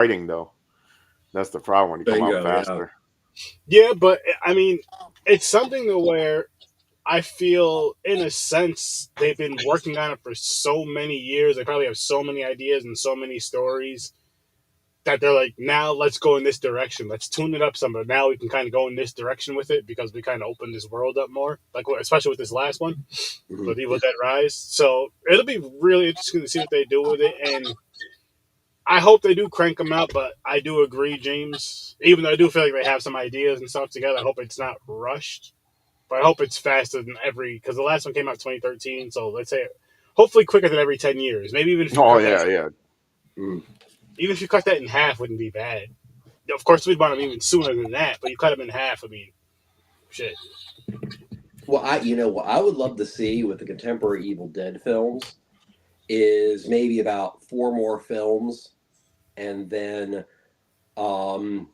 writing though. That's the problem when you come out Bingo, yeah. faster. Yeah, but I mean, it's something to where I feel, in a sense, they've been working on it for so many years. They probably have so many ideas and so many stories that they're like, now let's go in this direction. Let's tune it up some, but now we can kind of go in this direction with it because we kind of opened this world up more. Like, especially with this last one, Mhm. with Evil Dead Rise. So it'll be really interesting to see what they do with it, and I hope they do crank them out. But I do agree, James. Even though I do feel like they have some ideas and stuff together, I hope it's not rushed. But I hope it's faster than every, because the last one came out 2013. So let's say hopefully quicker than every 10 years. Maybe even if you Oh cut that, yeah, yeah. Mm. even if you cut that in half, wouldn't be bad. Of course, we'd want them even sooner than that, but you cut them in half. I mean, shit. Well, what I would love to see with the contemporary Evil Dead films is maybe about four more films, and then um,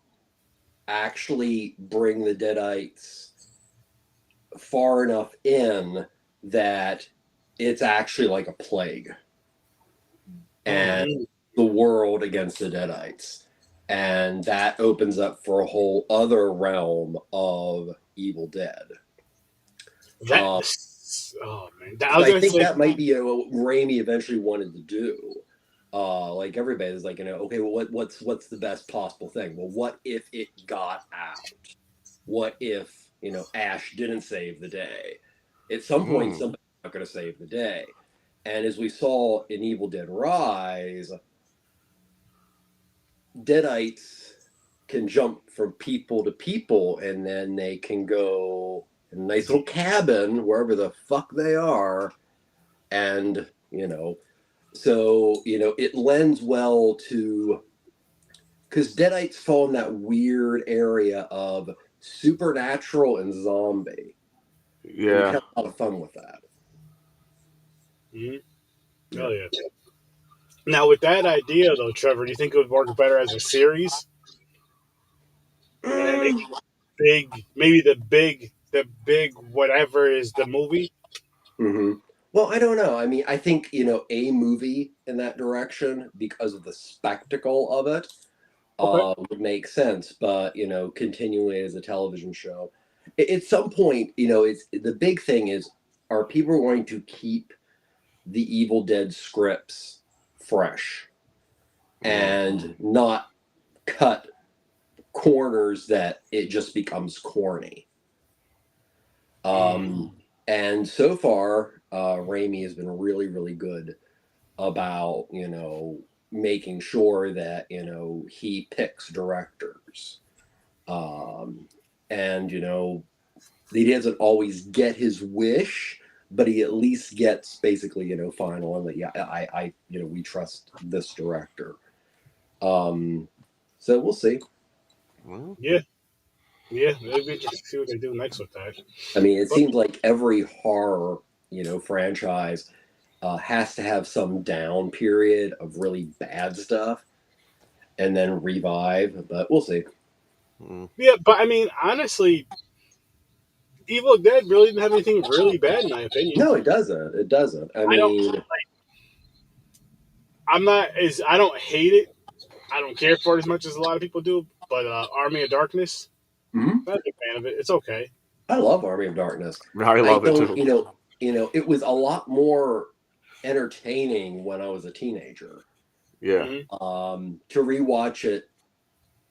actually bring the Deadites far enough in that it's actually like a plague, and Mm-hmm. the world against the Deadites. And that opens up for a whole other realm of Evil Dead. That. Um, Oh man, I because was I gonna think say. that might be what Raimi eventually wanted to do. Like everybody's like, okay, well, what's the best possible thing? Well, what if it got out? What if Ash didn't save the day? At some point, Mm. somebody's not going to save the day. And as we saw in Evil Dead Rise, Deadites can jump from people to people, and then they can go in a nice little cabin wherever the fuck they are, and so it lends well to because Deadites fall in that weird area of supernatural and zombie, and you can Yeah. have a lot of fun with that. Mm-hmm. Yeah. Oh yeah. Now with that idea though, Trevor, do you think it would work better as a series? And then Mm, maybe the big whatever is the movie. hmm. Well, I don't know. I mean, I think a movie in that direction because of the spectacle of it Okay. would make sense, but continuing as a television show, at some point, it's the big thing is, are people going to keep the Evil Dead scripts fresh Mm. and not cut corners that it just becomes corny? Mm. Um, and so far, Raimi has been really, really good about making sure that he picks directors, um, and he doesn't always get his wish, but he at least gets basically final and that yeah, I we trust this director. Um, so we'll see. Well, Yeah. Yeah. It'd be interesting to see what they do next with that. I mean, it But seems like every horror franchise has to have some down period of really bad stuff and then revive, but we'll see. mm. yeah, but I mean, honestly, Evil Dead really didn't have anything really bad in my opinion. No, it doesn't. It doesn't. I I don't. mean, I'm not as. I don't hate it. I don't care for it as much as a lot of people do. But Army of Darkness, mhm. not a big fan of it. It's okay. I love Army of Darkness. I I love it don't, too. it was a lot more entertaining when I was a teenager. Yeah. Hmm. To rewatch it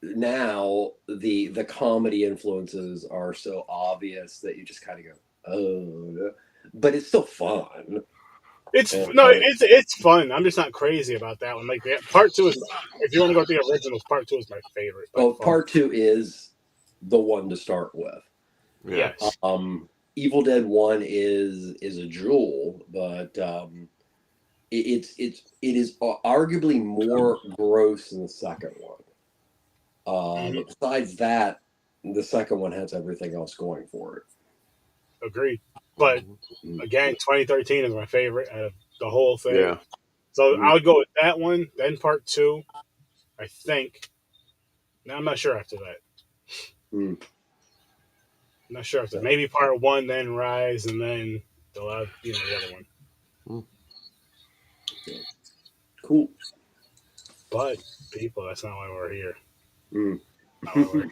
now, the comedy influences are so obvious that you just kind of go, oh, but it's still fun. It's And, no, it's fun. I'm just not crazy about that one. Like part two is, if you want to go with the originals, part two is my favorite by well, far. part two is the one to start with. Yeah. Yes, Evil Dead One is a jewel, but it is arguably more gross than the second one. But hmm, besides that, the second one has everything else going for it. agreed. But Mhm. Mm. again, 2013 is my favorite out of the whole thing. Yeah. So Mm. I would go with that one, then part two. I think. Now I'm not sure after that. Mm. I'm not sure after maybe part one, then Rise, and then the other one. Mm. Yeah. Cool. But people, that's not why we're here. Mm. Not why we're here.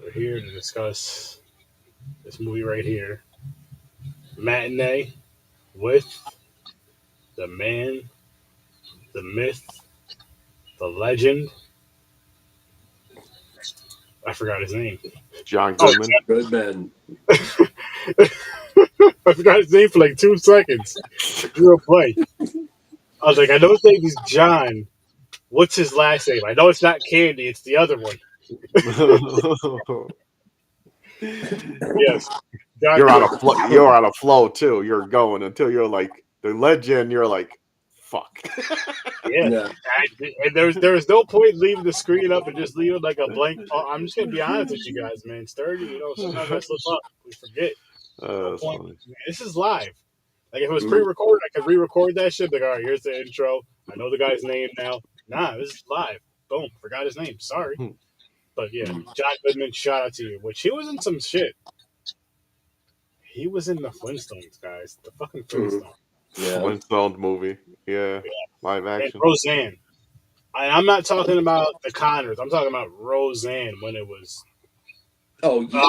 We're here to discuss this movie right here, Matinee, with the man, the myth, the legend. I forgot his name. John Oh, Goodman. Goodman. I forgot his name for like 2 seconds. Real play. I was like, I know his name is John. What's his last name? I know it's not Candy. It's the other one. Yes, John You're on a Goodman. flow. You're on a flow too. You're going until you're like the legend. You're like, fuck. Yeah, Yeah. and there was no point leaving the screen up and just leaving like a blank. I'm just gonna be honest with you guys, man. Sturdy, sometimes I slip up. We forget. No That's point. funny. Man, this is live. Like if it was Mm. pre-recorded, I could re-record that shit. Like, all right, here's the intro. I know the guy's name now. Nah, this is live. Boom, forgot his name. Sorry, but yeah, Mm. John Goodman. Shout out to you. Which he was in some shit. He was in the Flintstones, guys. The fucking Flintstones. Yeah. Flintstones movie. Yeah. Live And action. Roseanne. And I'm not talking about the Connors. I'm talking about Roseanne when it was Oh, yeah. man,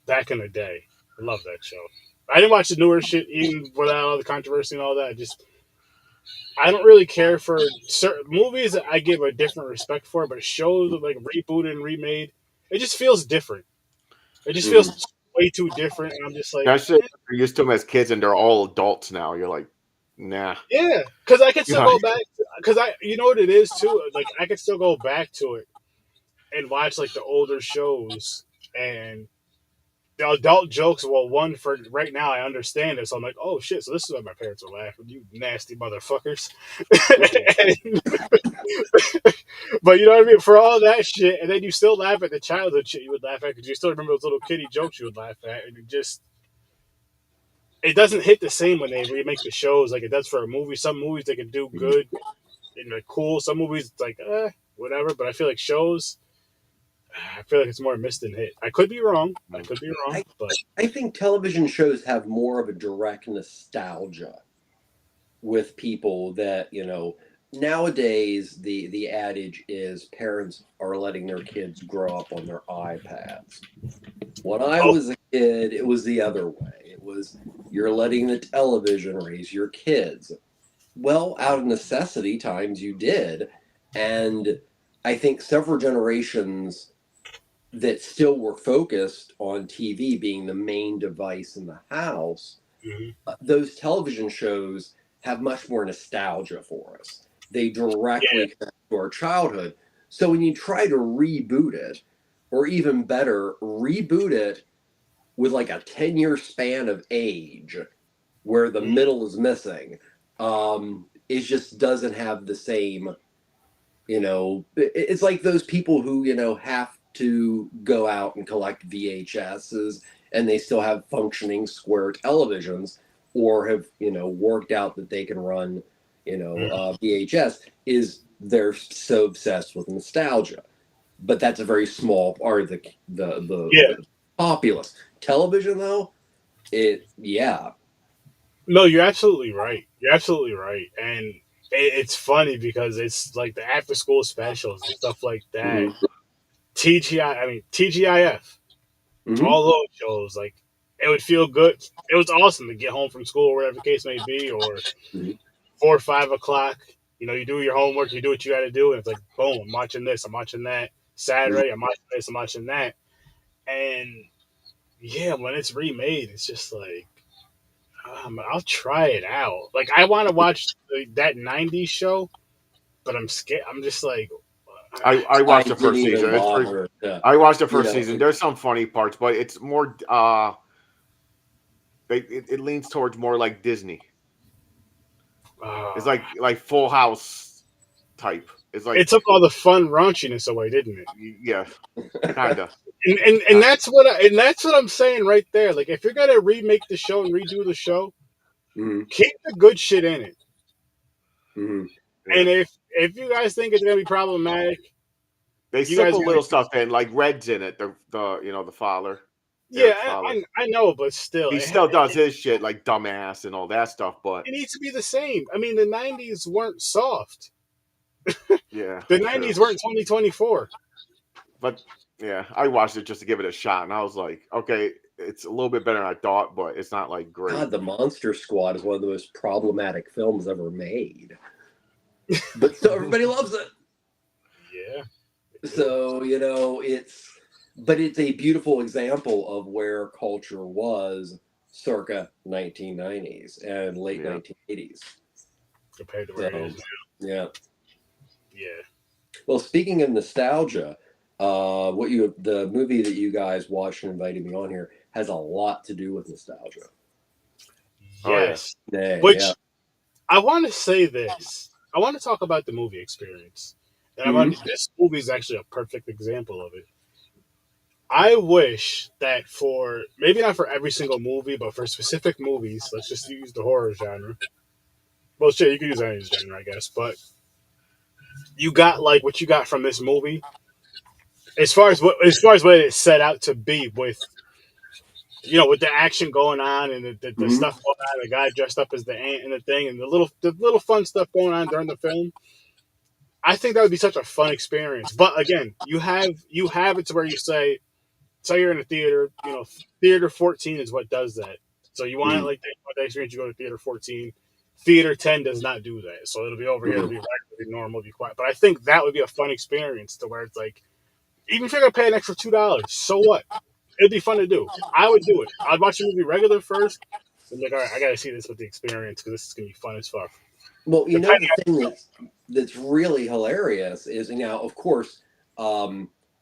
back in the day. I love that show. I didn't watch the newer shit even without all the controversy and all that. I don't really care for certain movies that I give a different respect for, but shows like rebooted and remade, it just feels different. It just feels way too different. And I'm just like, That shit. You're used to them as kids, and they're all adults now. You're like, nah. yeah, because I can still Yeah. go back. Because you know what it is too. Like I can still go back to it and watch like the older shows and the adult jokes. Well, one for right now, I understand it, so I'm like, oh shit. So this is why my parents were laughing. You nasty motherfuckers. And- but you know what I mean? For all that shit, and then you still laugh at the childhood shit you would laugh at because you still remember those little kiddie jokes you would laugh at, and it doesn't hit the same when they remake the shows like it does for a movie. Some movies they can do good and they're cool. Some movies it's like whatever. But I feel like shows, I feel like it's more missed than hit. I could be wrong. But I think television shows have more of a direct nostalgia with people that, nowadays the adage is parents are letting their kids grow up on their iPads. When I was a kid, it was the other way. It was you're letting the television raise your kids. Well, out of necessity, times you did. And I think several generations that still were focused on TV being the main device in the house, those television shows have much more nostalgia for us. They directly connect to our childhood. So when you try to reboot it, or even better, reboot it with like a 10-year span of age where the middle is missing, it just doesn't have the same, it's like those people who, have to go out and collect VHSs and they still have functioning square televisions or have, worked out that they can run, VHS, is they're so obsessed with nostalgia. But that's a very small part of the populace. Television, though, no, you're absolutely right. You're absolutely right, and it's funny because it's like the after school specials and stuff like that. TGIF, all those shows, like it would feel good. It was awesome to get home from school, or whatever the case may be, or 4 or 5 o'clock. You do your homework, you do what you got to do, and it's like, boom, I'm watching this, I'm watching that. Saturday, I'm watching this, I'm watching that, and yeah, when it's remade, it's just like, I'll try it out. Like I want to watch that '90s show, but I'm scared. I'm just like, I watched the first season. I watched the first season. There's some funny parts, but it's more. It leans towards more like Disney. It's like Full House type. It's like it took all the fun raunchiness away, didn't it? Yeah, kinda. And that's what I'm saying right there. Like if you're gonna remake the show and redo the show, keep the good shit in it. And if you guys think it's gonna be problematic, they slip a little stuff in, like Red's in it. The father. Yeah, I know, but still, he still does his shit like dumbass and all that stuff. But it needs to be the same. I mean, the '90s weren't soft. Yeah, The true. 90s weren't 2024. But yeah, I watched it just to give it a shot, and I was like, okay, it's a little bit better than I thought, but it's not like great. God, the Monster Squad is one of the most problematic films ever made, but still everybody loves it. Yeah. So but it's a beautiful example of where culture was circa 1990s and late Yeah. 1980s. Compared to where it So is now. yeah. Yeah. Well, speaking of nostalgia, the movie that you guys watched and invited me on here has a lot to do with nostalgia. Oh yeah. Yes. Yeah. Which I want to say this. I want to talk about the movie experience. And this movie is actually a perfect example of it. I wish that for maybe not for every single movie, but for specific movies, let's just use the horror genre. Well, shit, you can use any genre, I guess. But you got like what you got from this movie, as far as what it set out to be, with the action going on and the Mhm. stuff going on, the guy dressed up as the ant and the thing, and the little fun stuff going on during the film. I think that would be such a fun experience. But again, you have it to where you say you're in a theater, theater 14 is what does that. So you want it Mhm. like that experience, you go to theater 14. Theater 10 does not do that. So it'll be over here, it'll Mhm. be regular, it'll be normal, it'll be quiet. But I think that would be a fun experience to where it's like, even if you're gonna pay an extra $2, so what? It'd be fun to do. I would do it. I'd watch the movie regular first. And be like, all right, I gotta see this with the experience because this is gonna be fun as fuck. Well, the Depending thing that's really hilarious is now, of course,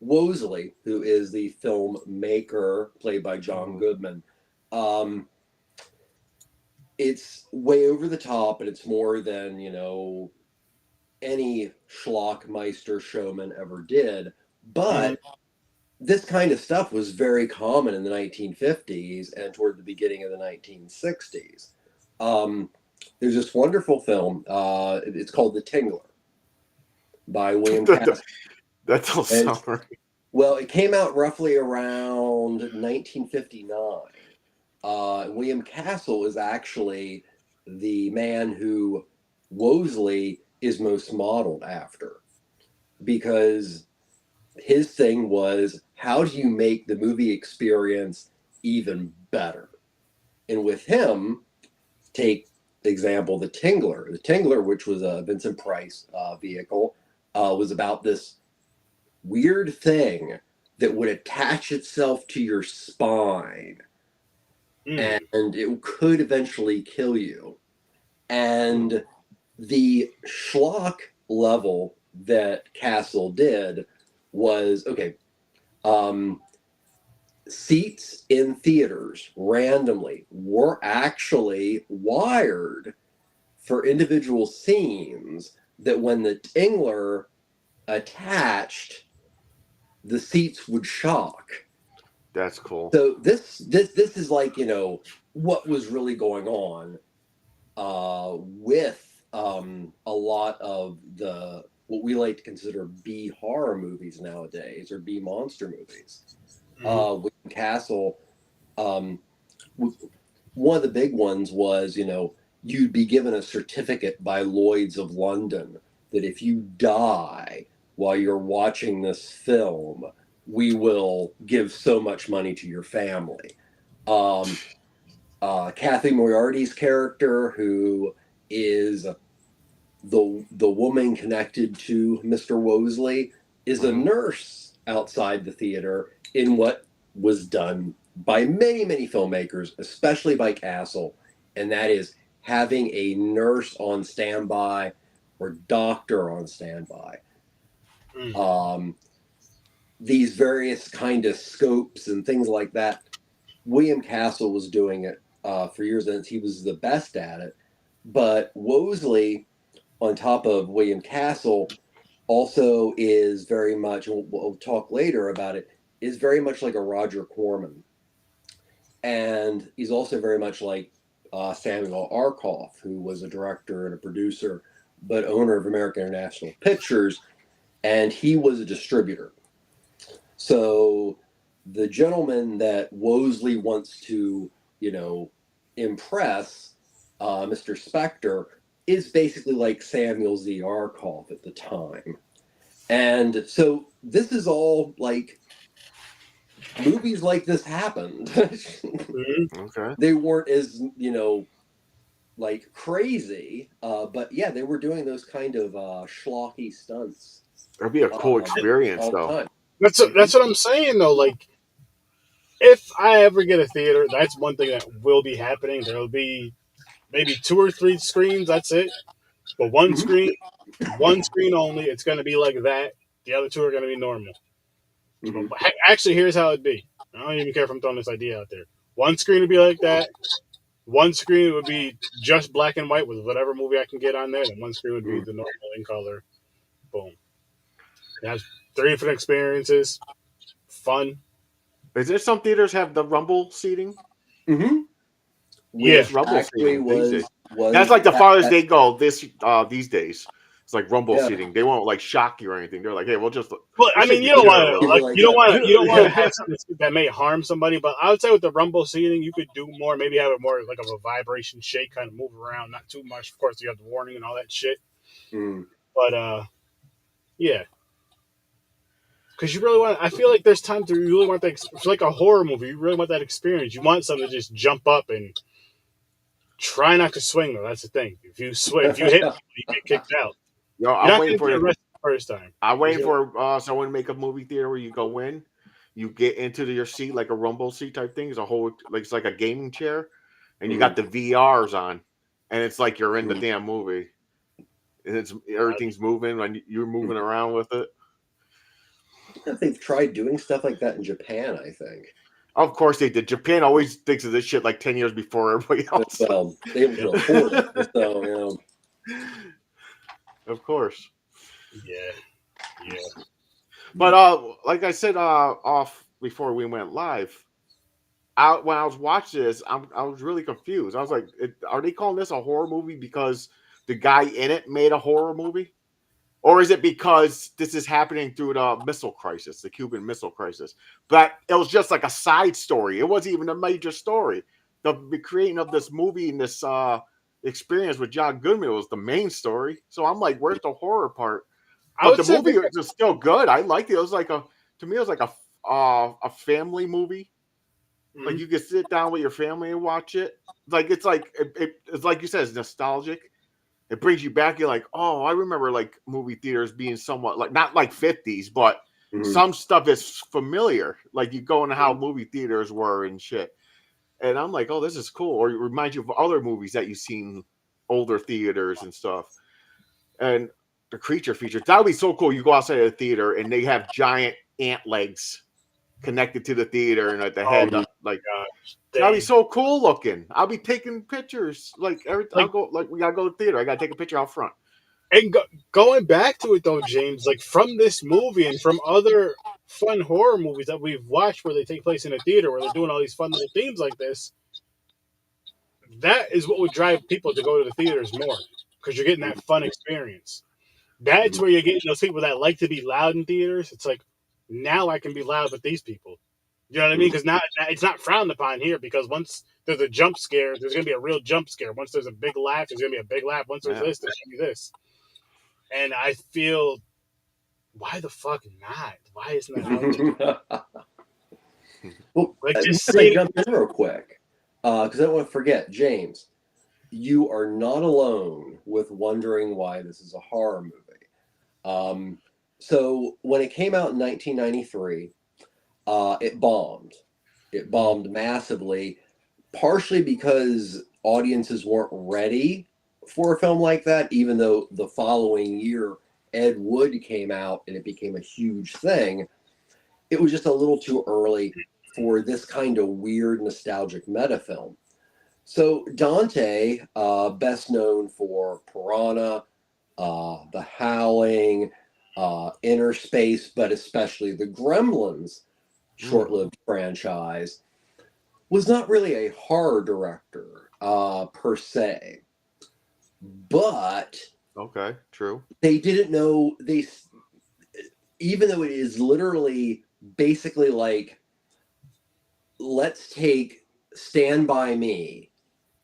Wosley, who is the filmmaker played by John Mhm. Goodman, um, it's way over the top, and it's more than any schlockmeister showman ever did. on, But this kind of stuff was very common in the 1950s and toward the beginning of the 1960s. Um, there's this wonderful film. It's called The Tingler by William Castle. That don't And sound right. well, it came out roughly around 1959. William Castle is actually the man who Wosley is most modeled after because his thing was how do you make the movie experience even better? And with him, take example the Tingler. The Tingler, which was a Vincent Price vehicle, was about this weird thing that would attach itself to your spine mm, and it could eventually kill you. Hmm. And the schlock level that Castle did was okay. Um, Seats in theaters randomly were actually wired for individual scenes that when the Tingler attached, the seats would shock. That's cool. So this is like what was really going on with a lot of the what we like to consider B horror movies nowadays or B monster movies. mm, William Castle, um, one of the big ones was you'd be given a certificate by Lloyd's of London that if you die while you're watching this film, we will give so much money to your family. Um, Kathy Moriarty's character, who is the woman connected to Mr. Wosley, is a Hmm. nurse outside the theater in what was done by many, many filmmakers, especially by Castle, and that is having a nurse on standby or doctor on standby. mm. Um, these various kind of scopes and things like that. William Castle was doing it for years, and he was the best at it. But Wosley, on top of William Castle, also is very much, and we'll talk later about it, is very much like a Roger Corman. And he's also very much like Samuel Arkoff, who was a director and a producer, but owner of American International Pictures, and he was a distributor. So the gentleman that Wosley wants to, impress, Mr. Spector, is basically like Samuel Z. Arkoff at the time. And so this is all like movies like this happened. Okay. They weren't as, like crazy, but yeah, they were doing those kind of schlocky stunts That'd be a cool experience, all the though. time. That's what I'm saying though. Like, if I ever get a theater, that's one thing that will be happening. There'll be maybe 2 or 3 screens. That's it. But one screen only. It's going to be like that. The other 2 are going to be normal. Mhm. But actually, here's how it'd be. I don't even care if I'm throwing this idea out there. One screen would be like that. One screen would be just black and white with whatever movie I can get on there, and one screen would be the normal in color. Boom. It has 3 different experiences. Fun. Is there some theaters have the rumble seating? Mm-hmm. Yeah. There's rumble Actually seating these days. was That's like the farthest that- they go these days. It's like rumble Yeah. seating. They won't like shock you or anything. They're like, hey, we'll just. Well, I mean, you don't want to like you don't want that. to you don't want to have something that may harm somebody. But I would say with the rumble seating, you could do more. Maybe have it more like of a vibration shake, kind of move around, not too much. Of course, you have the warning and all that shit. Mm. But yeah, because you really want. I feel like there's times where you really want that. It's like a horror movie. You really want that experience. You want something to just jump up and try not to swing. Though that's the thing. If you swing, if you hit, you get kicked out. Yo, You're I'm not waiting going to for get arrested the first time. I'm waiting for someone to make a movie theater where you go in, you get into your seat like a rumble seat type thing. It's a whole like it's like a gaming chair, and you got the VRs on, and it's like you're in the damn movie, and it's everything's moving and you're moving around with it. They've tried doing stuff like that in Japan, I think. Of course they did. Japan always thinks of this shit like 10 years before everybody else. Well, they able to afford it, so Of course. Yeah. But like I said off before we went live, when I was watching this, I was really confused. I was like, are they calling this a horror movie because the guy in it made a horror movie? Or is it because this is happening through the missile crisis, the Cuban Missile Crisis? But it was just like a side story. It wasn't even a major story. The creating of this movie and this experience with John Goodman was the main story. So I'm like, where's the horror part? But the movie was still good. I liked it. It was like to me, it was like a family movie. Mm-hmm. Like you could sit down with your family and watch it. It's like you said, it's nostalgic. It brings you back. You're like, oh, I remember like movie theaters being somewhat like not like 50s, but some stuff is familiar. Like you go into how movie theaters were and shit. And I'm like, oh, this is cool. Or it reminds you of other movies that you've seen, older theaters and stuff. And the creature features, that would be so cool. You go outside of the theater and they have giant ant legs connected to the theater and at the head. Like, that'd be so cool looking. I'll be taking pictures. Like every time I go, like we gotta go to the theater. I gotta take a picture out front. And going back to it though, James, like from this movie and from other fun horror movies that we've watched where they take place in a theater where they're doing all these fun little themes like this, that is what would drive people to go to the theaters more because you're getting that fun experience. That's where you're getting those people that like to be loud in theaters. It's like, now I can be loud with these people. You know what I mean? Because now it's not frowned upon here because once there's a jump scare, there's going to be a real jump scare. Once there's a big laugh, there's going to be a big laugh. Once there's this, there's going to be this. And I feel, why the fuck not? Why isn't that out there? Well, like just jump in real quick because I don't want to forget, James, you are not alone with wondering why this is a horror movie. So when it came out in 1993, it bombed. It bombed massively, partially because audiences weren't ready for a film like that, even though the following year Ed Wood came out and it became a huge thing. It was just a little too early for this kind of weird nostalgic meta film. So Dante, best known for Piranha, The Howling, Inner Space, but especially the Gremlins short-lived franchise, was not really a horror director per se. But okay, true. They didn't know even though it is literally basically like, let's take Stand By Me,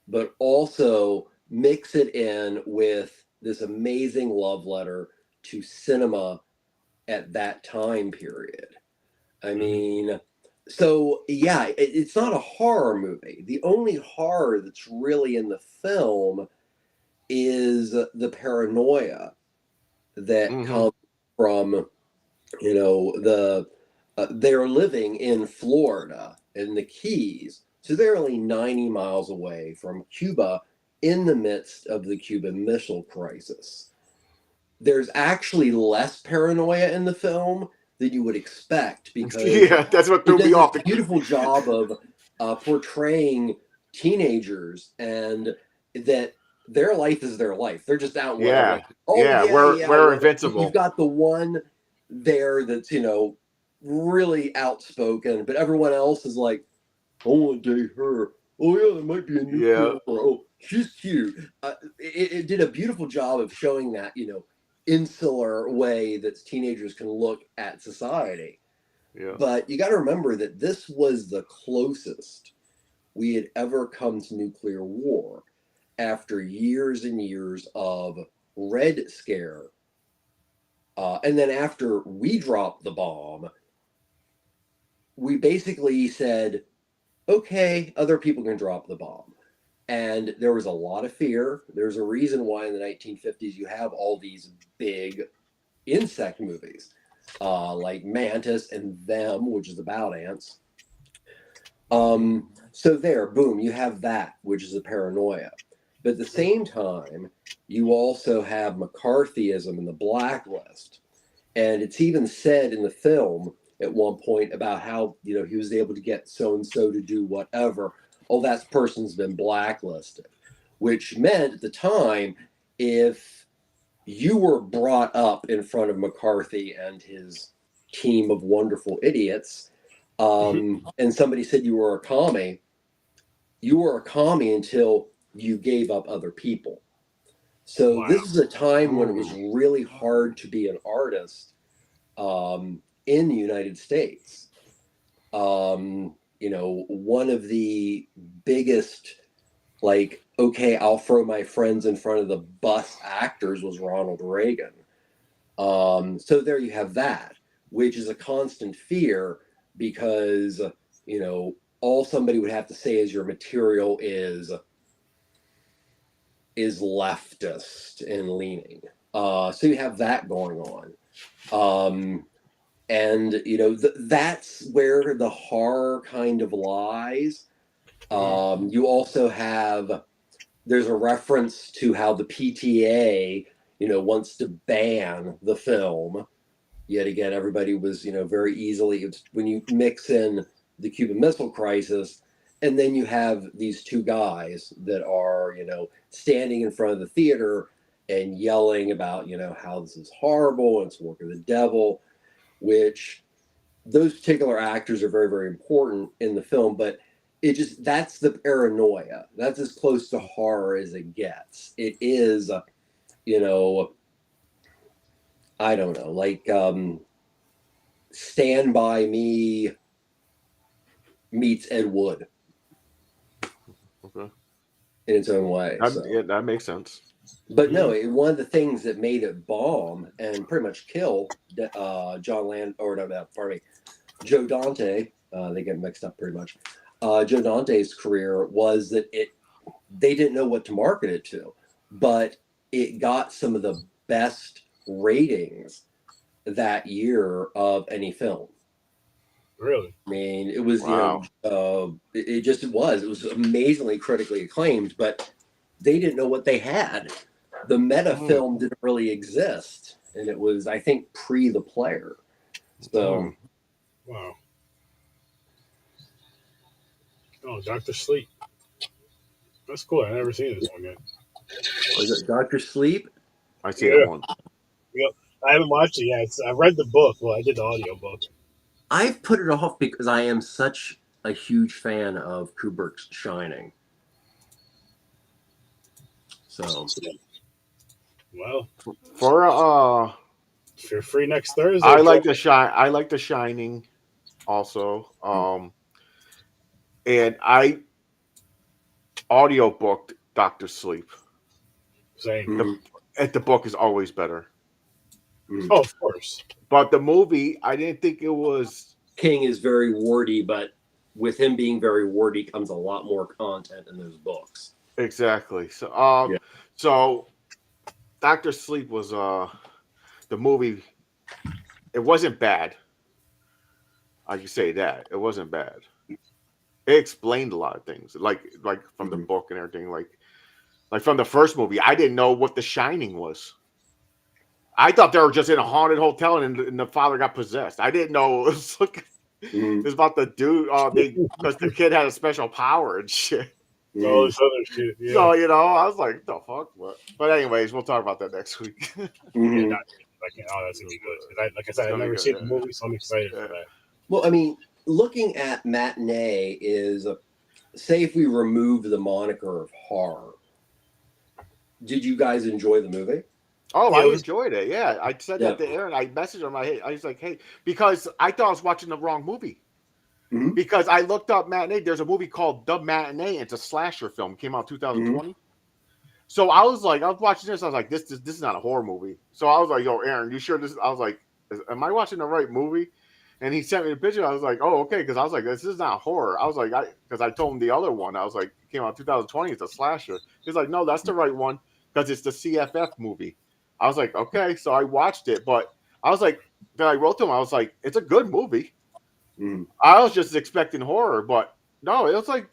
but also mix it in with this amazing love letter to cinema at that time period. I mean, so yeah, it's not a horror movie. The only horror that's really in the film is the paranoia that comes from, you know, they're living in Florida in the Keys, so they're only 90 miles away from Cuba in the midst of the Cuban Missile Crisis. There's actually less paranoia in the film than you would expect, because Yeah, that's what it threw does me off. a beautiful job of portraying teenagers, and that their life is their life. They're just out in whatever. Like, oh Yeah, yeah, we're yeah. invincible. You've got the one there that's, you know, really outspoken, but everyone else is like, I want to date her. Oh yeah, there might be a new girl. Oh, she's cute. It did a beautiful job of showing that, you know, insular way that teenagers can look at society. Yeah. But you got to remember that this was the closest we had ever come to nuclear war after years and years of Red Scare. And then after we dropped the bomb, we basically said, okay, other people can drop the bomb. And there was a lot of fear. There's a reason why in the 1950s you have all these big insect movies, like Mantis and Them, which is about ants. So there, boom, you have that, which is a paranoia. But at the same time, you also have McCarthyism and the blacklist. And it's even said in the film at one point about how, you know, he was able to get so-and-so to do whatever. Oh, that person's been blacklisted, which meant at the time, if you were brought up in front of McCarthy and his team of wonderful idiots, and somebody said you were a commie until you gave up other people. So this is a time when it was really hard to be an artist in the United States. You know, one of the biggest, like, okay, I'll throw my friends in front of the bus actors was Ronald Reagan. So there you have that, which is a constant fear, because, you know, all somebody would have to say is your material is leftist and leaning. So you have that going on. And, you know, that's where the horror kind of lies. You also have, there's a reference to how the PTA, you know, wants to ban the film. Yet again, everybody was, you know, very easily, when you mix in the Cuban Missile Crisis, and then you have these two guys that are, you know, standing in front of the theater and yelling about, you know, how this is horrible and it's work of the devil, which those particular actors are very, very important in the film, but it just, that's the paranoia. That's as close to horror as it gets. It is, you know, I don't know, like Stand By Me meets Ed Wood. Okay. In its own way. So. Yeah, that makes sense. But no, one of the things that made it bomb and pretty much kill Joe Dante, they get mixed up pretty much. Joe Dante's career was that they didn't know what to market it to, but it got some of the best ratings that year of any film. Really? I mean, it was, wow. You know, it was amazingly critically acclaimed, but they didn't know what they had. The meta film didn't really exist, and it was, I think, pre The Player. So, wow. Oh, Dr. Sleep. That's cool. I've never seen this one yet. Was it Dr. Sleep? I see that one. Yep. I haven't watched it yet. I read the book. Well, I did the audio book. I've put it off because I am such a huge fan of Kubrick's Shining. So, well, for if you're free next Thursday, I like The Shining, also. And I audiobooked Dr. Sleep. Same. The book is always better. Oh, of course. But the movie, I didn't think it was. King is very wordy, but with him being very wordy comes a lot more content in those books. Exactly. So, Yeah. so Doctor Sleep was the movie. It wasn't bad. I can say that it wasn't bad. It explained a lot of things, like from the book and everything. Like from the first movie, I didn't know what The Shining was. I thought they were just in a haunted hotel and the father got possessed. I didn't know it was like it was about the dude. Because the kid had a special power and shit. All this other shit. Yeah. So I was like, "The fuck?" But anyways, we'll talk about that next week. Yeah, that's gonna be good. Like I said, I've never seen the movie, so I'm excited for that. Well, I mean, looking at Matinee is, say, if we remove the moniker of horror, did you guys enjoy the movie? Oh, I enjoyed it. Yeah, I said that to Aaron. I messaged him. I was like, "Hey," because I thought I was watching the wrong movie. Because I looked up Matinee. There's a movie called The Matinee. It's a slasher film. Came out 2020. So I was watching this. I was like, this is not a horror movie. So I was like, "Yo, Aaron, you sure this?" I was like, "Am I watching the right movie?" And he sent me the picture. I was like, "Oh, okay," because I was like, "This is not horror." I was like, because I told him the other one. I was like, it came out 2020. It's a slasher. He's like, "No, that's the right one because it's the CFF movie." I was like, "Okay," so I watched it, but I was like, then I wrote to him. I was like, "It's a good movie." I was just expecting horror, but no, it was like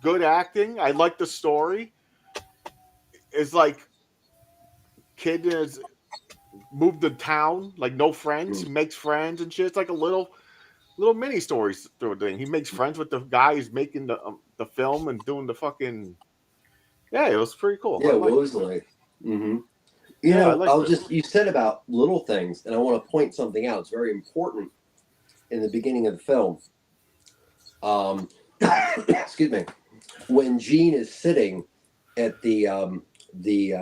good acting. I like the story. It's like kid is moved to town, like no friends. He makes friends and shit. It's like a little mini stories through thing. He makes friends with the guy who's making the film and doing the fucking. Yeah, it was pretty cool. Yeah, Wosley. You said about little things, and I want to point something out. It's very important in the beginning of the film. Excuse me. When Gene is sitting at the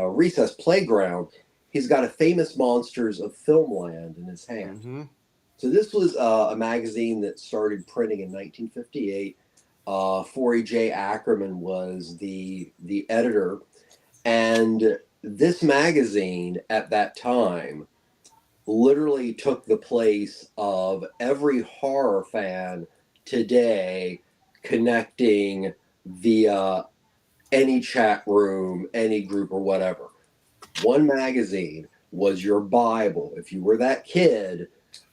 recess playground, he's got a Famous Monsters of Filmland in his hand. So this was a magazine that started printing in 1958. Forey J. Ackerman was the editor, and this magazine at that time literally took the place of every horror fan today connecting via any chat room, any group or whatever. One magazine was your Bible if you were that kid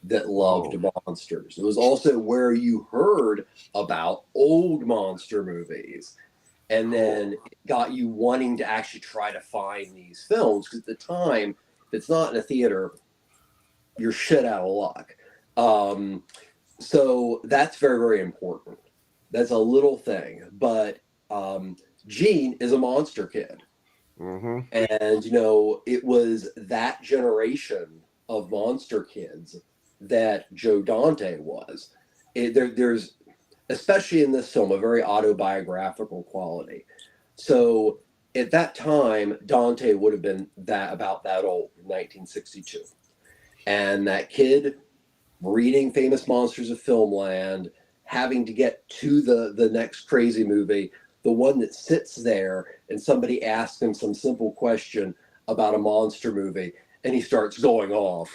that loved monsters. It was also where you heard about old monster movies, and then it got you wanting to actually try to find these films, because at the time, if it's not in a theater, you're shit out of luck. So that's very, very important. That's a little thing, but Gene is a monster kid. And it was that generation of monster kids that Joe Dante was. There's, especially in this film, a very autobiographical quality. So at that time, Dante would have been about that old in 1962. And that kid reading Famous Monsters of Filmland, having to get to the next crazy movie, the one that sits there and somebody asks him some simple question about a monster movie, and he starts going off.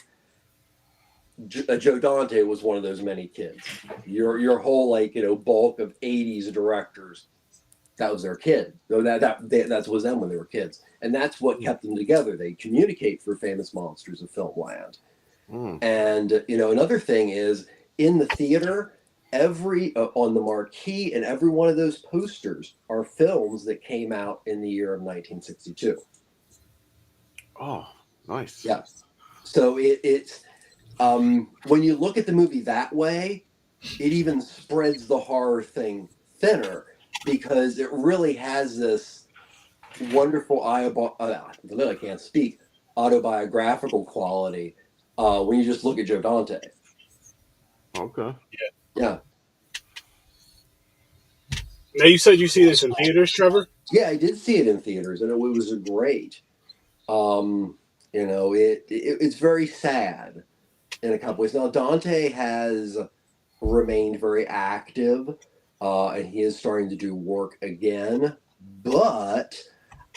Joe Dante was one of those many kids. Your whole bulk of 80s directors, that was their kid. So that was them when they were kids, and that's what kept them together. They communicate through Famous Monsters of Filmland. And another thing is, in the theater, every on the marquee and every one of those posters are films that came out in the year of 1962. Oh, nice. Yeah. So it's when you look at the movie that way, it even spreads the horror thing thinner, because it really has this wonderful I can't speak autobiographical quality when you just look at Joe Dante. Okay. Yeah. Now, you said you see this in theaters, Trevor? Yeah, I did see it in theaters, and it was great. It's very sad in a couple ways. Now, Dante has remained very active, and he is starting to do work again. But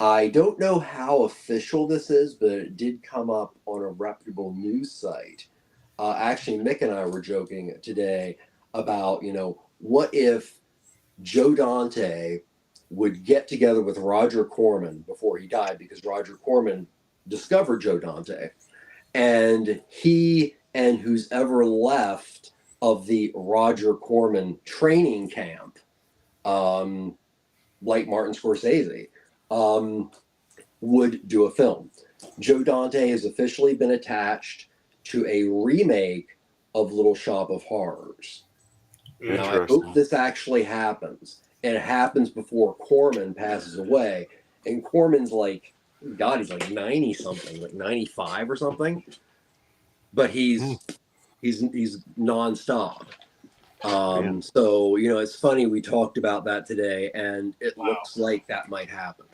I don't know how official this is, but it did come up on a reputable news site. Actually, Mick and I were joking today about, what if Joe Dante would get together with Roger Corman before he died, because Roger Corman discovered Joe Dante, and he and who's ever left of the Roger Corman training camp, like Martin Scorsese, would do a film. Joe Dante has officially been attached to a remake of Little Shop of Horrors. Now, I hope this actually happens. And it happens before Corman passes away. And Corman's like, God, he's like 90 something, like 95 or something. But he's nonstop. So, it's funny, we talked about that today, and it looks like that might happen.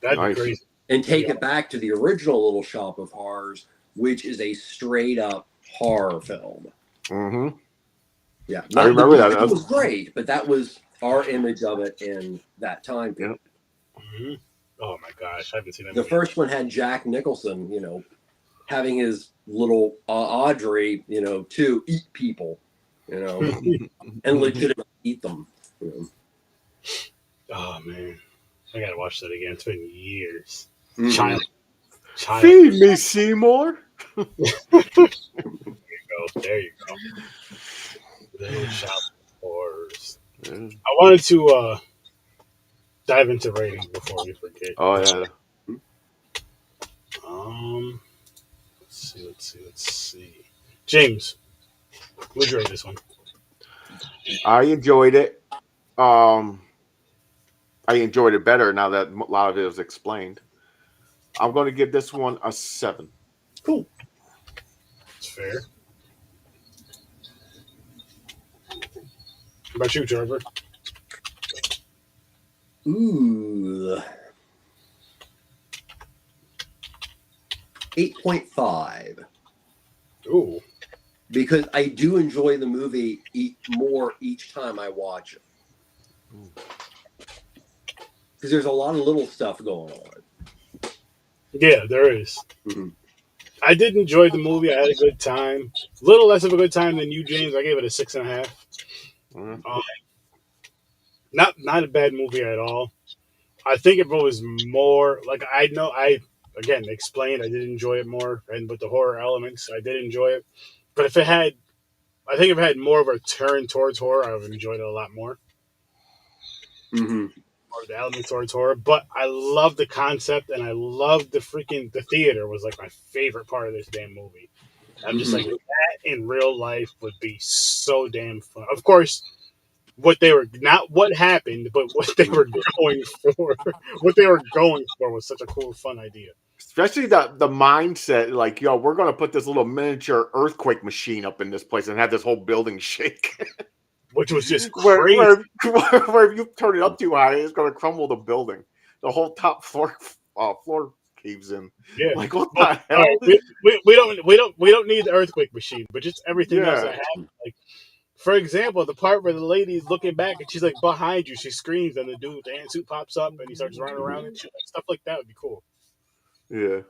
That'd be crazy. And take it back to the original Little Shop of Horrors, which is a straight up horror film. Mm-hmm. Yeah, I remember that. It was great, but that was our image of it in that time period. Mm-hmm. Oh my gosh, I haven't seen that. The first one had Jack Nicholson, having his little Audrey, to eat people, and legitimately eat them. Oh man, I gotta watch that again. It's been years. Mm-hmm. Child. Feed me, Seymour. There you go. Little Shop of Horrors. I wanted to dive into ratings before we forget. Oh yeah. Let's see. James, would you rate this one? I enjoyed it. I enjoyed it better now that a lot of it was explained. I'm going to give this one a 7. Cool. That's fair. How about you, Trevor? Ooh. 8.5. Ooh. Because I do enjoy the movie more each time I watch it. Because there's a lot of little stuff going on. Yeah, there is. Mm-hmm. I did enjoy the movie. I had a good time. A little less of a good time than you, James. I gave it a 6.5. Mm-hmm. Not a bad movie at all. I think if it was more like I again explained, I did enjoy it more, and with the horror elements, I did enjoy it. But if it had more of a turn towards horror, I would have enjoyed it a lot more. Mm-hmm. Or the elements towards horror. But I love the concept, and I love the theater was like my favorite part of this damn movie. I'm just like, that in real life would be so damn fun. Of course, what happened, but what they were going for. What they were going for was such a cool, fun idea. Especially the mindset, like, we're going to put this little miniature earthquake machine up in this place and have this whole building shake. Which was just crazy. Where if you turn it up too high, it's going to crumble the building. The whole top floor caves in. Yeah. Like, what the hell? Right. We don't need the earthquake machine, but just everything else that happened. Like, for example, the part where the lady's looking back and she's like behind you, she screams, and the dude with the ant suit pops up and he starts running around and shit. Like, stuff like that would be cool. Yeah.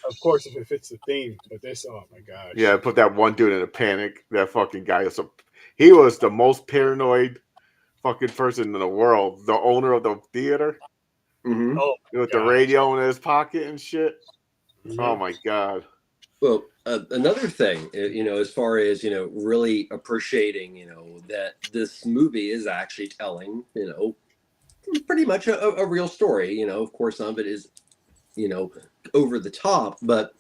Of course, if it fits the theme, but this, oh my gosh. Yeah, put that one dude in a panic. That fucking guy he was the most paranoid fucking person in the world. The owner of the theater. Mm-hmm. Oh, with the radio in his pocket and shit. Mm-hmm. Oh my god. Well, another thing, as far as, really appreciating, that this movie is actually telling, pretty much a real story. Of course, some of it is, over the top, but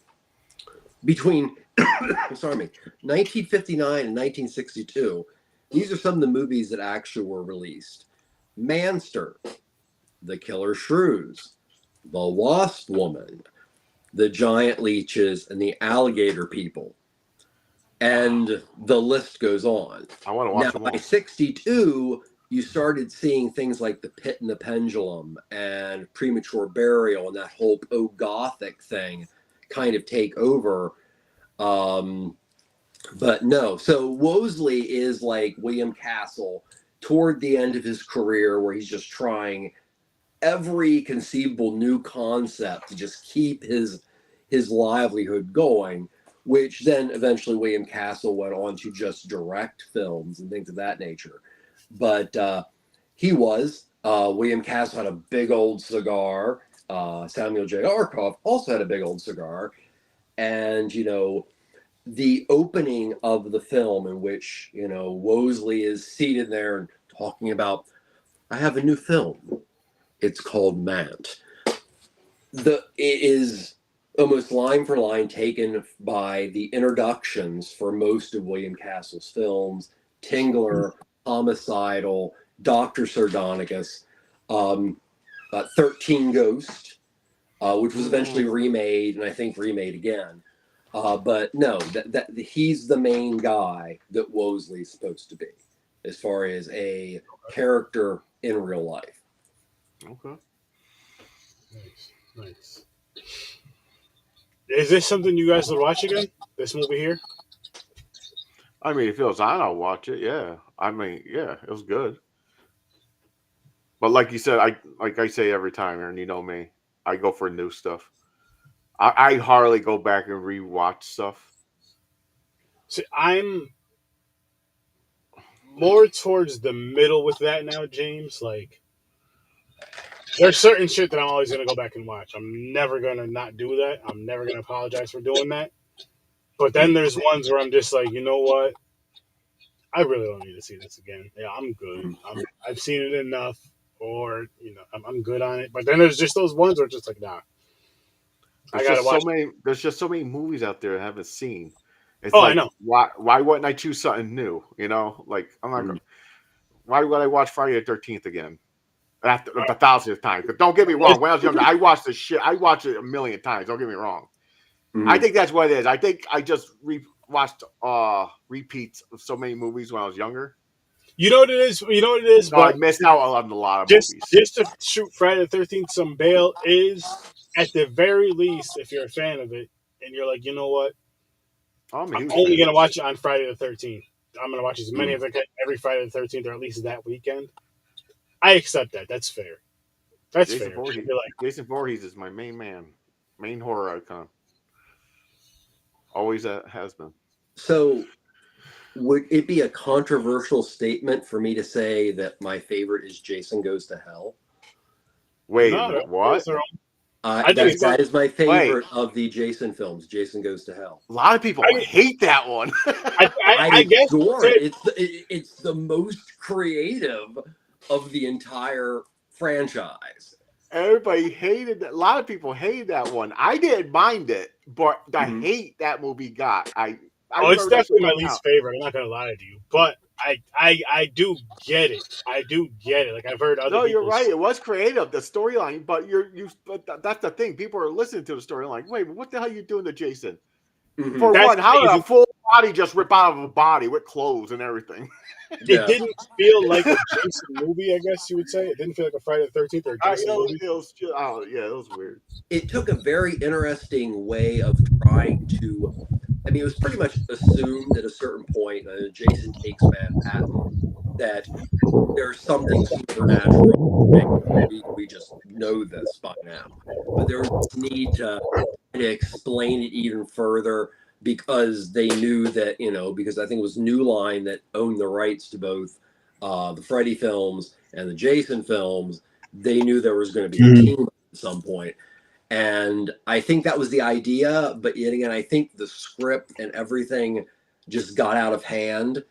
between, 1959 and 1962, these are some of the movies that actually were released. Manster, The Killer Shrews, The Wasp Woman, The Giant Leeches, and The Alligator People. And the list goes on. I want to watch them all. By 62, you started seeing things like The Pit and the Pendulum and Premature Burial and that whole Gothic thing kind of take over. But no, so Wosley is like William Castle toward the end of his career where he's just trying every conceivable new concept to just keep his livelihood going, which then eventually William Castle went on to just direct films and things of that nature. But William Castle had a big old cigar. Samuel J. Arkoff also had a big old cigar. And, the opening of the film in which, Wosley is seated there and talking about, I have a new film. It's called Mant. It is almost line for line taken by the introductions for most of William Castle's films: Tingler, Homicidal, Dr. Sardonicus, 13 Ghost, which was eventually remade and I think remade again. But no, that he's the main guy that Wosley's supposed to be, as far as a character in real life. Okay. Nice. Is this something you guys would watch again? This movie here? I mean, if it was on, I'll watch it. Yeah. I mean, yeah, it was good. But like you said, I say every time, Aaron, you know me, I go for new stuff. I hardly go back and rewatch stuff. See, I'm more towards the middle with that now, James. Like, there's certain shit that I'm always going to go back and watch. I'm never going to not do that. I'm never going to apologize for doing that. But then there's ones where I'm just like, you know what? I really don't need to see this again. Yeah, I'm good. I've seen it enough, or I'm good on it. But then there's just those ones where it's just like, nah. I gotta watch. There's just so many movies out there I haven't seen. It's I know. Why wouldn't I choose something new? Like I'm not gonna. Why would I watch Friday the 13th again? After the 1,000th time. But don't get me wrong. When I was younger, I watched the shit. I watched it a million times. Don't get me wrong. Mm-hmm. I think that's what it is. I think I just watched repeats of so many movies when I was younger. You know what it is? So but I missed out on a lot of movies. Just to shoot Friday the 13th some bail is, at the very least, if you're a fan of it, and you're like, you know what? I'm only going to watch it on Friday the 13th. I'm going to watch as many as I can every Friday the 13th, or at least that weekend. I accept that. That's fair. That's Jason fair. Jason Voorhees is my main horror icon. Always has been. So, would it be a controversial statement for me to say that my favorite is Jason Goes to Hell? Wait, what? That is my favorite of the Jason films. Jason Goes to Hell. A lot of people hate that one. I guess it's the most creative of the entire franchise. Everybody hated that. A lot of people hated that one. I didn't mind it, but the hate that movie got, it's definitely my least favorite. I'm not gonna lie to you, but I do get it. I do get it. Like I've heard other. No, you're right. It was creative, the storyline, but But that's the thing. People are listening to the story like, wait, what the hell are you doing to Jason? Mm-hmm. For one, how did a full body just rip out of a body with clothes and everything? It didn't feel like a Jason movie, I guess you would say. It didn't feel like a Friday the 13th or a Jason movie. It was weird. It took a very interesting way of trying to. I mean, it was pretty much assumed at a certain point, Jason Takes Manhattan, that there's something supernatural. We just know this by now. But there was this need to explain it even further, because they knew that, because I think it was New Line that owned the rights to both the Freddy films and the Jason films. They knew there was going to be a team at some point. And I think that was the idea. But yet again, I think the script and everything just got out of hand.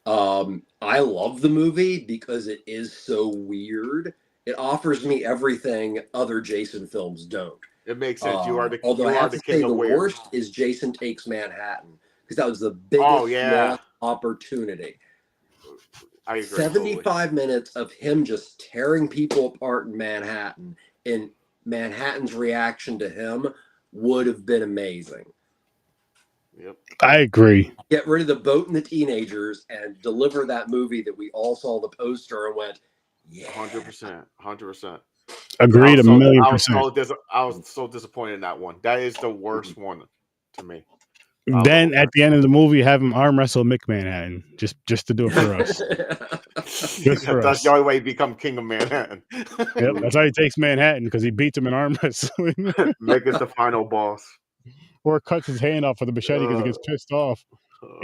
I love the movie because it is so weird. It offers me everything other Jason films don't. It makes sense. Although I have to say the worst is Jason Takes Manhattan, because that was the biggest opportunity. I agree. 75 minutes of him just tearing people apart in Manhattan, and Manhattan's reaction to him would have been amazing. Yep. I agree. Get rid of the boat and the teenagers and deliver that movie that we all saw the poster and went, yeah. 100%. Agreed, a million percent. I was so disappointed in that one. That is the worst one to me. Then at the end of the movie, have him arm wrestle Mick Manhattan just to do it for us. Just for That's us. the only way you become king of Manhattan. Yep, that's how he takes Manhattan, because he beats him in arm wrestling. Mick is the final boss. Or cuts his hand off with a machete because he gets pissed off.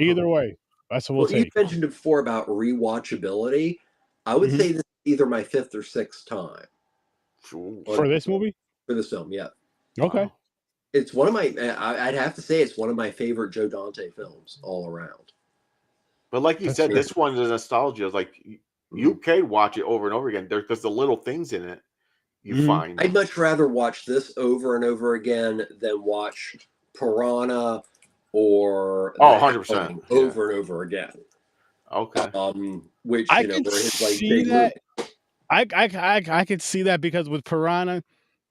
Either way, that's what we'll You take. mentioned before about rewatchability. I would say this is either my 5th or 6th time For this movie? for this film. Yeah. Okay. Wow. It's one of my. I'd have to say it's one of my favorite Joe Dante films all around. But like you That's said, great. this one is nostalgia. It's like you can watch it over and over again. There's the little things in it you find. I'd much rather watch this over and over again than watch Piranha or 100% over and over again. Okay. Which I you know could were his like see big that. movie. I could see that, because with Piranha,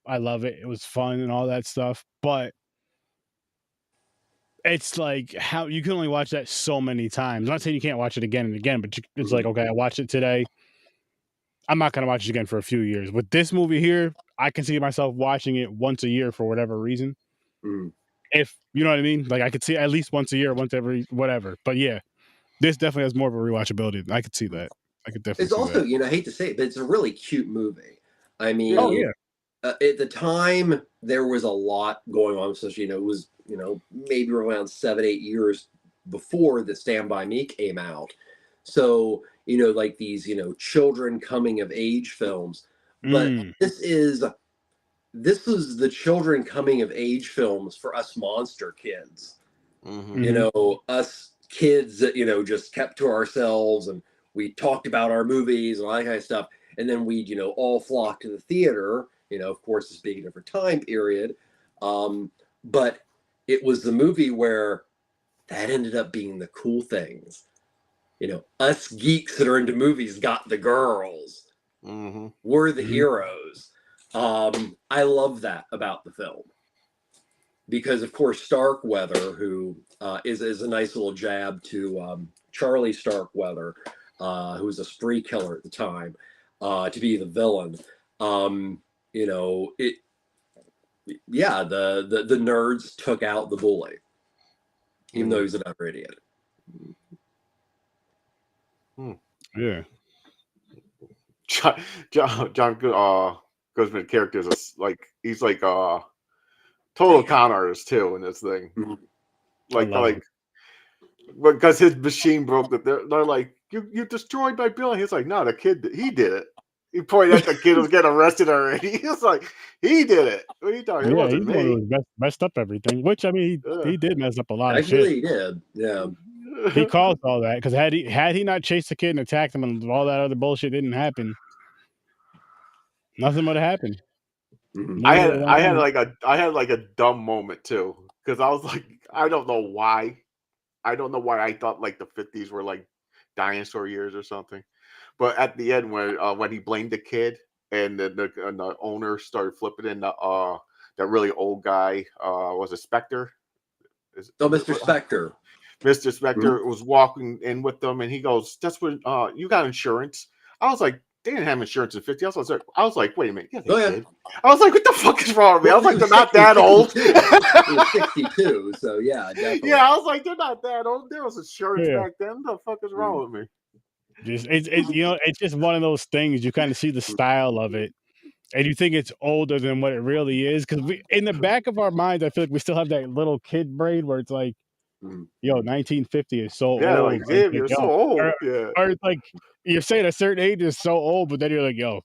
I love it. It was fun and all that stuff, but it's like how you can only watch that so many times. I'm not saying you can't watch it again and again, but it's like, okay, I watched it today. I'm not gonna watch it again for a few years. With this movie here, I can see myself watching it once a year for whatever reason. If you know what I mean, like I could see at least once a year, once every whatever. But yeah, this definitely has more of a rewatchability. I could see that. I could definitely. It's see also, that. you know, I hate to say it, but it's a really cute movie. I mean, Oh yeah. At the time, there was a lot going on. So, you know, it was, you know, maybe around 7-8 years before the Stand By Me came out. So, you know, like these, you know, children coming of age films. But this is the children coming of age films for us monster kids. You know, us kids that, you know, just kept to ourselves and we talked about our movies and all that kind of stuff. And then we'd, you know, all flock to the theater. You know, of course, this being a different time period. But it was the movie where that ended up being the cool things. You know, us geeks that are into movies got the girls. We're the heroes. I love that about the film. Because, of course, Starkweather, who is a nice little jab to Charlie Starkweather, who was a spree killer at the time, to be the villain. You know, the nerds took out the bully, even though he was an utter idiot. Yeah. John Goodman character is like he's like a total con artist too in this thing. Like because his machine broke. That they're like you destroyed my building. He's like, no, the kid he did it. He pointed at the kid who was getting arrested already. He was like, he did it. What are you talking? It wasn't he's the one me. who messed up everything. Which I mean, he did mess up a lot of Actually, shit. he did. Yeah. He caused all that, because had he not chased the kid and attacked him and all that other bullshit didn't happen, nothing would have happened. I had like a dumb moment too, because I was like, I don't know why I thought like the 50s were like dinosaur years or something. But at the end, when he blamed the kid and the owner started flipping in that really old guy, was it Spectre? Mr. Spectre. Mr. Spectre was walking in with them, and he goes, "That's when you got insurance." I was like, "They didn't have insurance in 50." I was like, "Wait a minute, yeah, they did." I was like, "What the fuck is wrong with me?" I was like, "They're not that old." He was 62, so yeah, definitely. Yeah, I was like, "They're not that old. There was insurance back then. What the fuck is wrong with me?" It's you know, it's just one of those things. You kind of see the style of it, and you think it's older than what it really is, because we, in the back of our minds, I feel like we still have that little kid brain where it's like, yo, 1950 is so Yeah, old. like, damn, you're so old. Or it's like you're saying a certain age is so old, but then you're like, yo,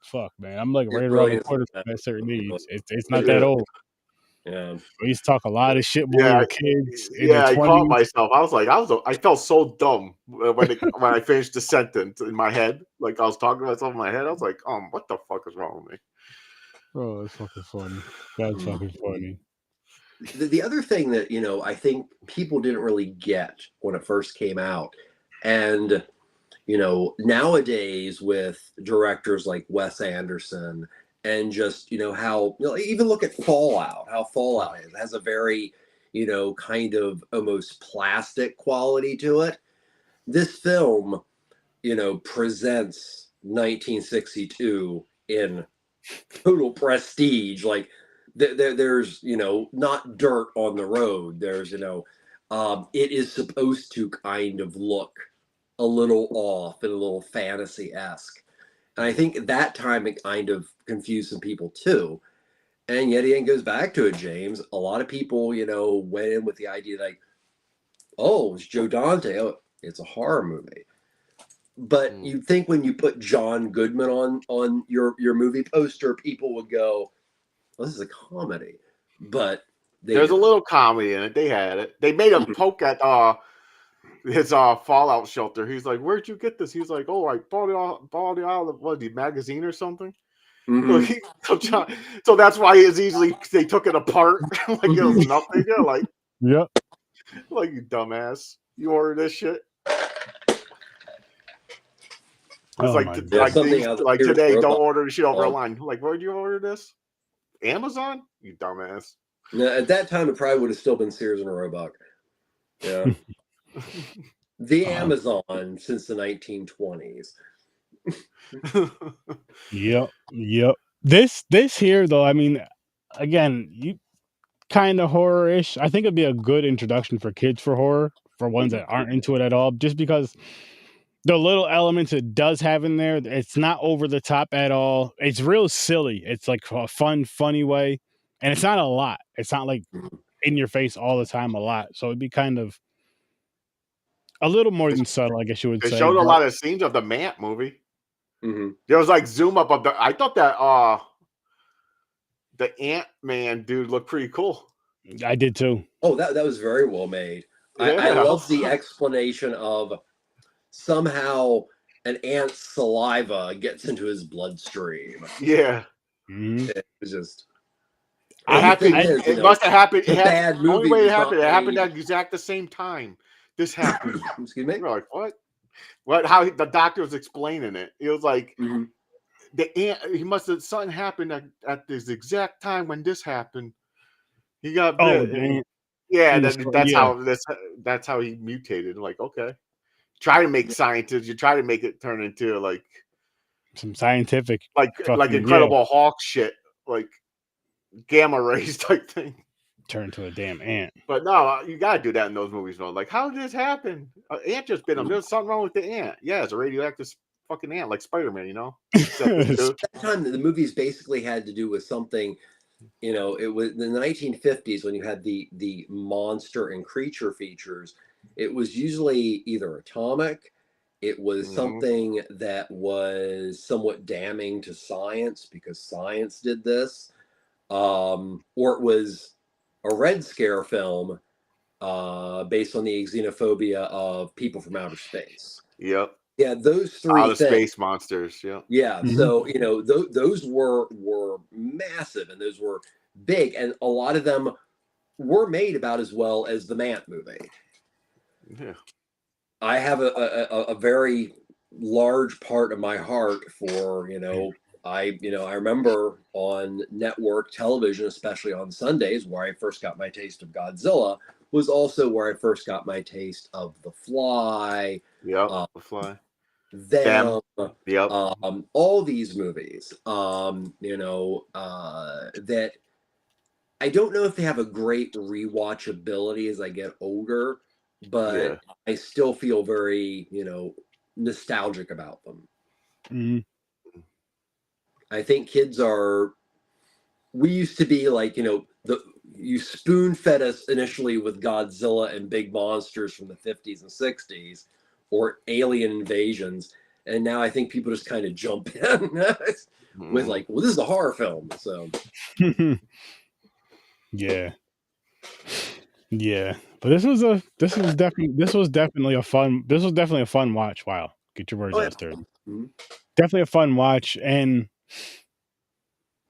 fuck, man, I'm like right around the corner from that certain age. It's not that old. Yeah, we used to talk a lot of shit when we were kids. In Yeah, the I 20s. caught myself. I was like, I felt so dumb when I finished the sentence in my head. Like I was talking to myself in my head. I was like, what the fuck is wrong with me? Oh, that's fucking funny. That's fucking funny. The other thing that, you know, I think people didn't really get when it first came out, and, you know, nowadays with directors like Wes Anderson, and just, you know, how, you know, even look at Fallout, how Fallout has a very, you know, kind of almost plastic quality to it. This film, you know, presents 1962 in total prestige. Like, there's, you know, not dirt on the road. There's, you know, it is supposed to kind of look a little off and a little fantasy-esque. And I think at that time it kind of confused some people too. And yet again goes back to it, James. A lot of people, you know, went in with the idea like, oh, it's Joe Dante. Oh, it's a horror movie. But you'd think when you put John Goodman on your movie poster, people would go, well, this is a comedy. But there's a little comedy in it. They had it. They made a poke at his Fallout shelter. He's like, "Where'd you get this?" He's like, "Oh, I bought it out of the magazine or something." So that's why it's easily they took it apart like it was nothing. They're like, yep, like you dumbass, you ordered this shit. It's like today, don't order the shit over a line. Like, where'd you order this? Amazon? You dumbass. No, at that time, it probably would have still been Sears and Roebuck. Yeah. The Amazon since the 1920s. Yep. This here, though, I mean, again, you kind of horror-ish. I think it'd be a good introduction for kids for horror, for ones that aren't into it at all, just because the little elements it does have in there, it's not over the top at all. It's real silly. It's like a fun, funny way. And it's not a lot. It's not like in your face all the time a lot. So it'd be kind of a little more than subtle, I guess you would say. They showed a lot of scenes of the Mant movie. There was like zoom up of I thought that the Ant-Man dude looked pretty cool. I did too. Oh, that was very well made. Yeah. I love the explanation of somehow an ant's saliva gets into his bloodstream. Yeah. It was just... It must have happened. The only way it happened at exact the same time. This happened. Excuse me? We're like, what? What? How the doctor was explaining it. It was like the ant. He must have something happened at this exact time when this happened. He got bit. That's how he mutated. Like, okay, try to make scientists. You try to make it turn into like some scientific, like Incredible Hulk shit, like gamma rays type thing. Turn to a damn ant. But no, you gotta do that in those movies, man. Like, how did this happen? An ant just bit him. There's something wrong with the ant. Yeah, it's a radioactive fucking ant, like Spider-Man, you know. That time, the movies basically had to do with something. You know, it was in the 1950s when you had the monster and creature features. It was usually either atomic. It was something that was somewhat damning to science because science did this, or it was a Red Scare film based on the xenophobia of people from outer space. Yep. Yeah, those three things. Space monsters. Yep. Yeah. So, you know, those were massive and those were big. And a lot of them were made about as well as the Mant movie. Yeah. I have a very large part of my heart for, I remember on network television, especially on Sundays, where I first got my taste of Godzilla, was also where I first got my taste of The Fly. Yep, The Fly. Them. Yep. All these movies, that I don't know if they have a great rewatchability as I get older, but I still feel very, nostalgic about them. Mm-hmm. I think kids we used to be like, you spoon fed us initially with Godzilla and big monsters from the 50s and 60s or alien invasions. And now I think people just kind of jump in with like, well, this is a horror film. So. Yeah. But this was definitely a fun watch. Wow. Get your words out there. Mm-hmm. Definitely a fun watch. And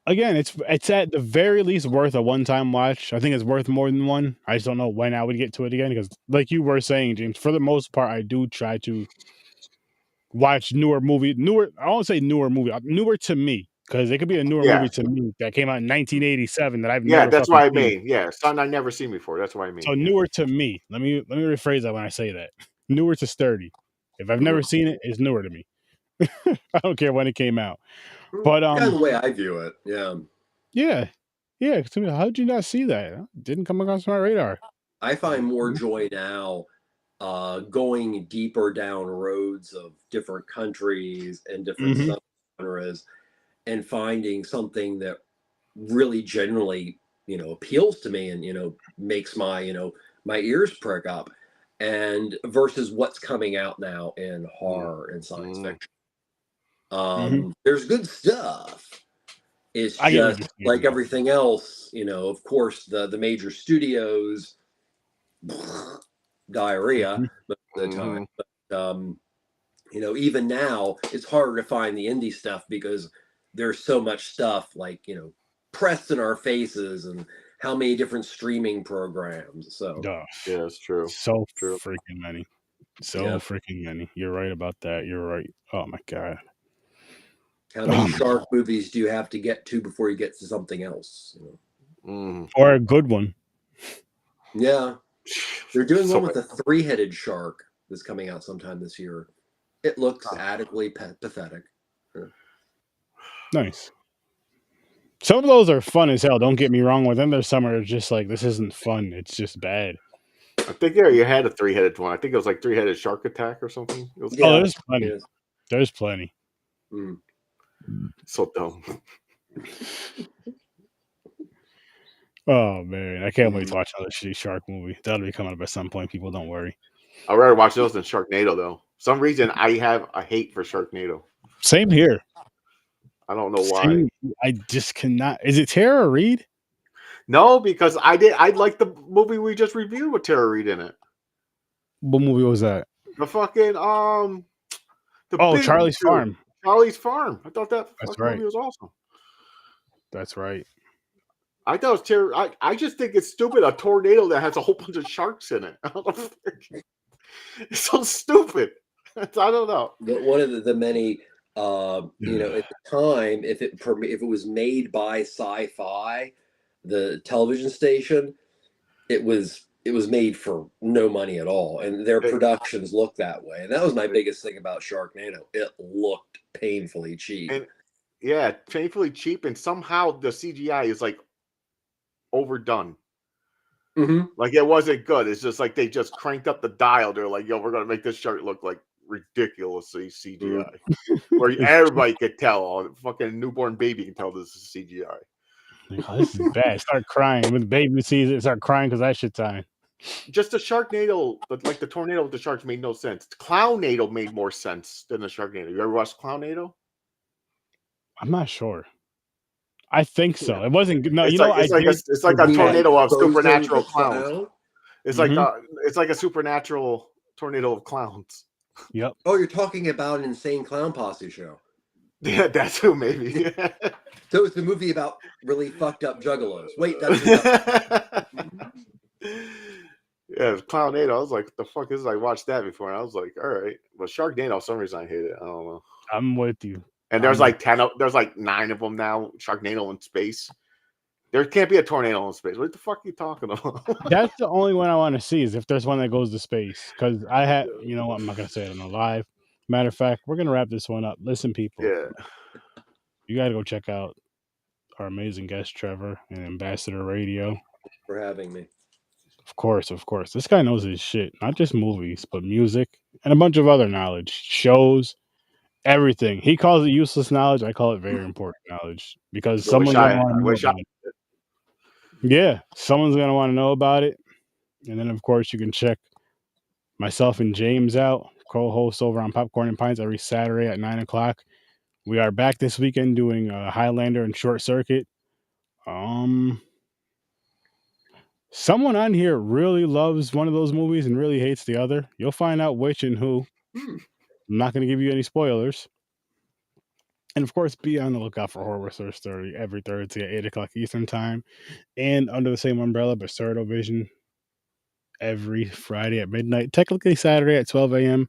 again, it's at the very least worth a one-time watch. I think it's worth more than one. I just don't know when I would get to it again because, like you were saying, James, for the most part, I do try to watch newer movie. I won't say newer movie. Newer to me because it could be a newer movie to me that came out in 1987 that I've never. Yeah, that's what I mean. Yeah, something I've never seen before. That's what I mean. So newer to me. Let me rephrase that when I say that. Newer to Sturdy. If I've never seen it, it's newer to me. I don't care when it came out. But kind of the way I view it, yeah. How did you not see that? It didn't come across my radar. I find more joy now going deeper down roads of different countries and different genres and finding something that really genuinely, appeals to me and, makes my, my ears prick up, and versus what's coming out now in horror and science fiction. There's good stuff. It's just like everything else, of course, the major studios, diarrhea most of the time. But, even now, it's harder to find the indie stuff because there's so much stuff like, pressed in our faces and how many different streaming programs. So, yeah, it's true. So freaking many. Freaking many. You're right about that. You're right. Oh my God. How many shark movies do you have to get to before you get to something else? Or a good one. Yeah. They're doing one with a 3-headed shark that's coming out sometime this year. It looks adequately pathetic. Nice. Some of those are fun as hell. Don't get me wrong. But then there's some are just like, this isn't fun. It's just bad. I think you had a 3-headed one. I think it was like 3-headed shark attack or something. There's plenty. There's plenty. So dumb. Oh man, I can't wait to watch another shitty shark movie. That'll be coming up at some point. People, don't worry. I'd rather watch those than Sharknado, though. For some reason, I have a hate for Sharknado. Same here. I don't know why. I just cannot. Is it Tara Reid? No, because I like the movie we just reviewed with Tara Reid in it. What movie was that? The fucking Charlie's Farm. Charlie's Farm. I thought that movie was awesome. That's right. I thought it was Tara. I just think it's stupid. A tornado that has a whole bunch of sharks in it. It's so stupid. I don't know. But one of the many, at the time, if it was made by Sci-Fi, the television station, it was made for no money at all, and their productions look that way. And that was my biggest thing about Sharknado. It looked painfully cheap. Painfully cheap, and somehow the CGI is like overdone. Like it wasn't good. It's just like they just cranked up the dial. They're like, "Yo, we're gonna make this shark look like ridiculously CGI," where everybody could tell. A fucking newborn baby can tell this is CGI. Oh, this is bad. Start crying when the baby sees it. Start crying because that shit's on. Just the Sharknado, like the tornado with the sharks, made no sense. Clownado made more sense than the Sharknado. You ever watched Clownado? I'm not sure. I think so. It wasn't good. No, it's like a tornado of supernatural clowns. It's like a supernatural tornado of clowns. Yep. Oh, you're talking about an Insane Clown Posse show. Yeah, that's who maybe. So it's a movie about really fucked up juggalos. Wait, that's yeah, Clownado. I was like, the fuck is this? I watched that before, and I was like, all right. But Sharknado, for some reason I hate it. I don't know. I'm with you. And there's like 9 of them now. Sharknado in space. There can't be a tornado in space. What the fuck are you talking about? That's the only one I want to see, is if there's one that goes to space. Because I have, you know what? I'm not gonna say it on the live. Matter of fact, we're gonna wrap this one up. Listen, people. Yeah. You gotta go check out our amazing guest Trevor and Ambassador Radio. For having me. Of course. This guy knows his shit. Not just movies, but music and a bunch of other knowledge, shows. Everything. He calls it useless knowledge. I call it very important knowledge, because someone's gonna want to know about it. Yeah, someone's gonna want to know about it. And then, of course, you can check myself and James out, co-host over on Popcorn and Pints every Saturday at 9:00. We are back this weekend doing Highlander and Short Circuit. Someone on here really loves one of those movies and really hates the other. You'll find out which and who. I'm not going to give you any spoilers. And of course, be on the lookout for Horror Source 30 every Thursday at 8:00 Eastern Time. And under the same umbrella, Bastardo Vision every Friday at midnight. Technically Saturday at 12 a.m.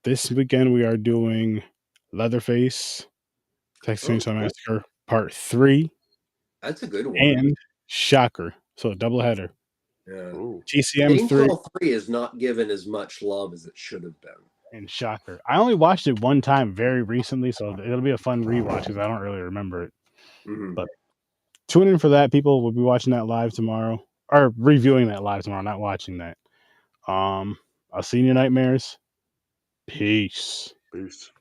This weekend we are doing Leatherface, Texas Chainsaw Massacre Part 3. That's a good one. And Shocker. So a doubleheader. Yeah. TCM 3 is not given as much love as it should have been. And Shocker. I only watched it one time very recently, so it'll be a fun rewatch because I don't really remember it. But tune in for that. People will be watching that live tomorrow. or reviewing that live tomorrow, not watching that. I'll see you in your nightmares. Peace. Peace.